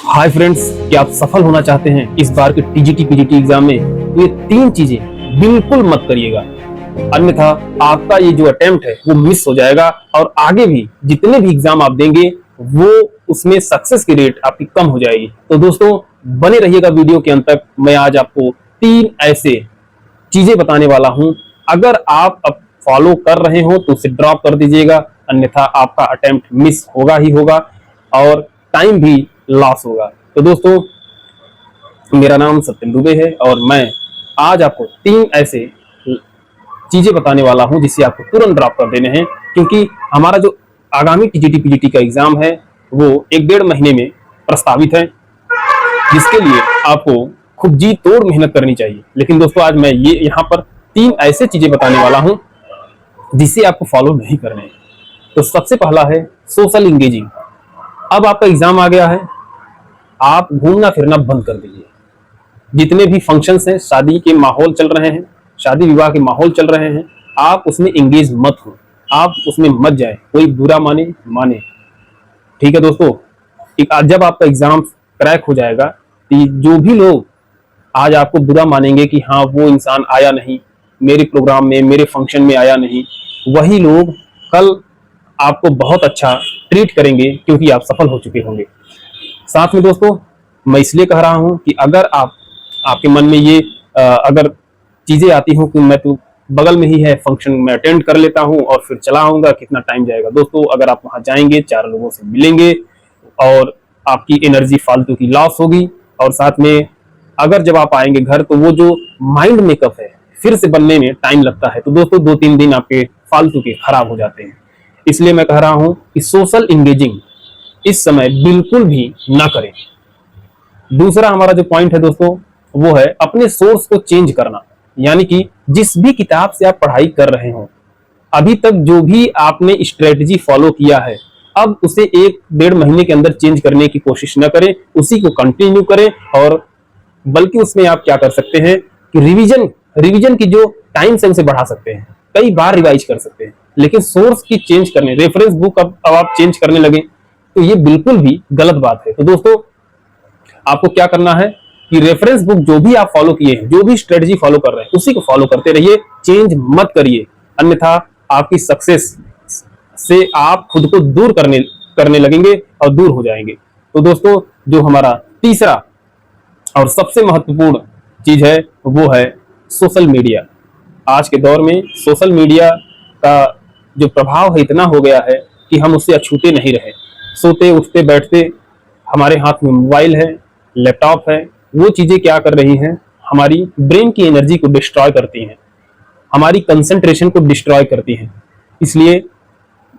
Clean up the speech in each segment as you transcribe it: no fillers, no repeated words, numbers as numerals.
Hi friends, क्या आप सफल होना चाहते हैं इस बार के टीजीटी पीजीटी एग्जाम में? तो ये तीन चीजें बिल्कुल मत करिएगा, अन्यथा आपका ये जो अटेम्प्ट है वो मिस हो जाएगा और आगे भी जितने भी एग्जाम आप देंगे वो उसमें सक्सेस की रेट आपकी कम हो जाएगी। तो दोस्तों बने रहिएगा वीडियो के अंत तक। मैं आज आपको तीन ऐसे चीजें बताने वाला हूं, अगर आप अब फॉलो कर रहे हो तो उसे ड्रॉप कर दीजिएगा, अन्यथा आपका अटेम्प्ट मिस होगा ही होगा और टाइम भी लॉस होगा। तो दोस्तों मेरा नाम सत्यम दुबे है और मैं आज आपको तीन ऐसे चीजें बताने वाला हूं जिससे आपको तुरंत ड्रॉप कर देने हैं, क्योंकि हमारा जो आगामी टीजीटी पीजीटी का एग्जाम है वो 1-1.5 महीने में प्रस्तावित है, जिसके लिए आपको खूब जी तोड़ मेहनत करनी चाहिए। लेकिन दोस्तों आज मैं ये यहाँ पर तीन ऐसे चीजें बताने वाला हूं जिसे आपको फॉलो नहीं करने हैं। तो सबसे पहला है सोशल इंगेजिंग। अब आपका एग्जाम आ गया है, आप घूमना फिरना बंद कर दीजिए। जितने भी फंक्शंस हैं, शादी के माहौल चल रहे हैं, शादी विवाह के माहौल चल रहे हैं, आप उसमें इंगेज मत हो, आप उसमें मत जाए। कोई बुरा माने माने, ठीक है दोस्तों। जब आपका एग्जाम क्रैक हो जाएगा तो जो भी लोग आज आपको बुरा मानेंगे कि हाँ वो इंसान आया नहीं मेरे प्रोग्राम में, मेरे फंक्शन में आया नहीं, वही लोग कल आपको बहुत अच्छा ट्रीट करेंगे क्योंकि आप सफल हो चुके होंगे। साथ में दोस्तों मैं इसलिए कह रहा हूं कि अगर आपके मन में ये अगर चीजें आती हो कि मैं तो बगल में ही है फंक्शन में अटेंड कर लेता हूं और फिर चला आऊंगा, कितना टाइम जाएगा। दोस्तों अगर आप वहां जाएंगे, 4 लोगों से मिलेंगे और आपकी एनर्जी फालतू की लॉस होगी, और साथ में अगर जब आप आएंगे घर तो वो जो माइंड मेकअप है फिर से बनने में टाइम लगता है। तो दोस्तों 2-3 दिन आपके फालतू के खराब हो जाते हैं। इसलिए मैं कह रहा हूं कि सोशल इंगेजिंग इस समय बिल्कुल भी ना करें। दूसरा हमारा जो पॉइंट है दोस्तों वो है अपने सोर्स को चेंज करना, यानी कि जिस भी किताब से आप पढ़ाई कर रहे हो, अभी तक जो भी आपने स्ट्रेटजी फॉलो किया है, अब उसे 1-1.5 महीने के अंदर चेंज करने की कोशिश न करें, उसी को कंटिन्यू करें। और बल्कि उसमें आप क्या कर सकते हैं कि रिवीजन की जो टाइम से उसे बढ़ा सकते हैं, कई बार रिवाइज कर सकते हैं। लेकिन सोर्स की चेंज करने, रेफरेंस बुक अब आप चेंज करने लगे तो ये बिल्कुल भी गलत बात है। तो दोस्तों आपको क्या करना है कि रेफरेंस बुक जो भी आप फॉलो किए हैं, जो भी स्ट्रेटजी फॉलो कर रहे हैं, उसी को फॉलो करते रहिए, चेंज मत करिए, अन्यथा आपकी सक्सेस से आप खुद को दूर करने लगेंगे और दूर हो जाएंगे। तो दोस्तों जो हमारा तीसरा और सबसे महत्वपूर्ण चीज है वो है सोशल मीडिया। आज के दौर में सोशल मीडिया का जो प्रभाव है इतना हो गया है कि हम उससे अछूते नहीं रहे। सोते उठते बैठते हमारे हाथ में मोबाइल है, लैपटॉप है। वो चीजें क्या कर रही हैं, हमारी ब्रेन की एनर्जी को डिस्ट्रॉय करती हैं, हमारी कंसंट्रेशन को डिस्ट्रॉय करती हैं। इसलिए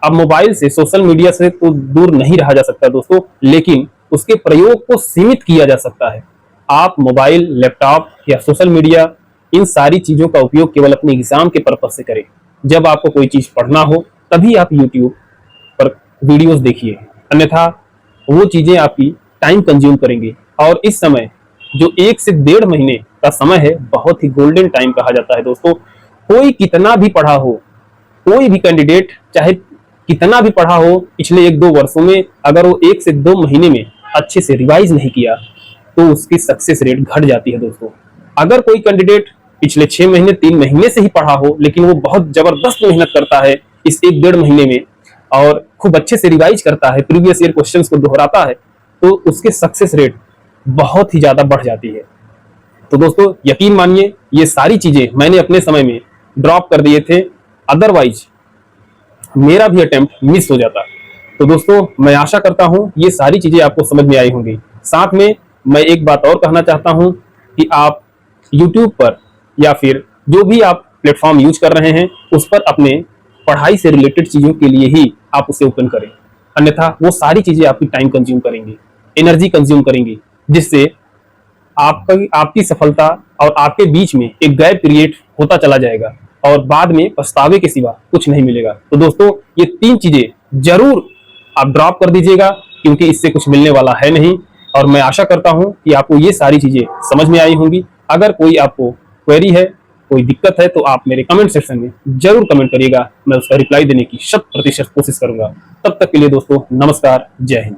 अब मोबाइल से, सोशल मीडिया से तो दूर नहीं रहा जा सकता दोस्तों, लेकिन उसके प्रयोग को सीमित किया जा सकता है। आप मोबाइल, लैपटॉप या सोशल मीडिया, इन सारी चीजों का उपयोग केवल अपने एग्जाम के पर्पज से करें। जब आपको कोई चीज पढ़ना हो तभी आप यूट्यूब पर वीडियोस देखिए, अन्यथा वो चीजें आपकी टाइम कंज्यूम करेंगी। और इस समय जो 1 से 1.5 महीने का समय है, बहुत ही गोल्डन टाइम कहा जाता है दोस्तों। कोई कितना भी पढ़ा हो, कोई भी कैंडिडेट चाहे कितना भी पढ़ा हो पिछले 1-2 वर्षों में, अगर वो 1 से 2 महीने में अच्छे से रिवाइज नहीं किया तो उसकी सक्सेस रेट घट जाती है दोस्तों। अगर कोई कैंडिडेट पिछले 6 महीने 3 महीने से ही पढ़ा हो, लेकिन वो बहुत जबरदस्त मेहनत करता है इस 1-1.5 महीने में और खूब अच्छे से रिवाइज करता है, प्रीवियस ईयर क्वेश्चंस को दोहराता है, तो उसके सक्सेस रेट बहुत ही ज्यादा बढ़ जाती है। तो दोस्तों यकीन मानिए ये सारी चीजें मैंने अपने समय में ड्रॉप कर दिए थे, अदरवाइज मेरा भी अटेम्प्ट मिस हो जाता। तो दोस्तों मैं आशा करता हूं ये सारी चीजें आपको समझ में आई होंगी। साथ में मैं एक बात और कहना चाहता हूं कि आप YouTube पर या फिर जो भी आप प्लेटफॉर्म यूज कर रहे हैं उस पर अपने पढ़ाई से रिलेटेड चीजों के लिए ही आप उसे ओपन करें, अन्यथा वो सारी चीजें आपकी टाइम कंज्यूम करेंगी, एनर्जी कंज्यूम करेंगी, जिससे आपकी सफलता और आपके बीच में एक गैप क्रिएट होता चला जाएगा और बाद में पछतावे के सिवा कुछ नहीं मिलेगा। तो दोस्तों ये 3 चीजें जरूर आप ड्रॉप कर दीजिएगा, क्योंकि इससे कुछ मिलने वाला है नहीं। और मैं आशा करता हूं कि आपको ये सारी चीजें समझ में आई होंगी। अगर कोई आपको क्वेरी है, कोई दिक्कत है, तो आप मेरे कमेंट सेक्शन में जरूर कमेंट करिएगा, मैं उसका रिप्लाई देने की 100% कोशिश करूंगा। तब तक के लिए दोस्तों नमस्कार, जय हिंद।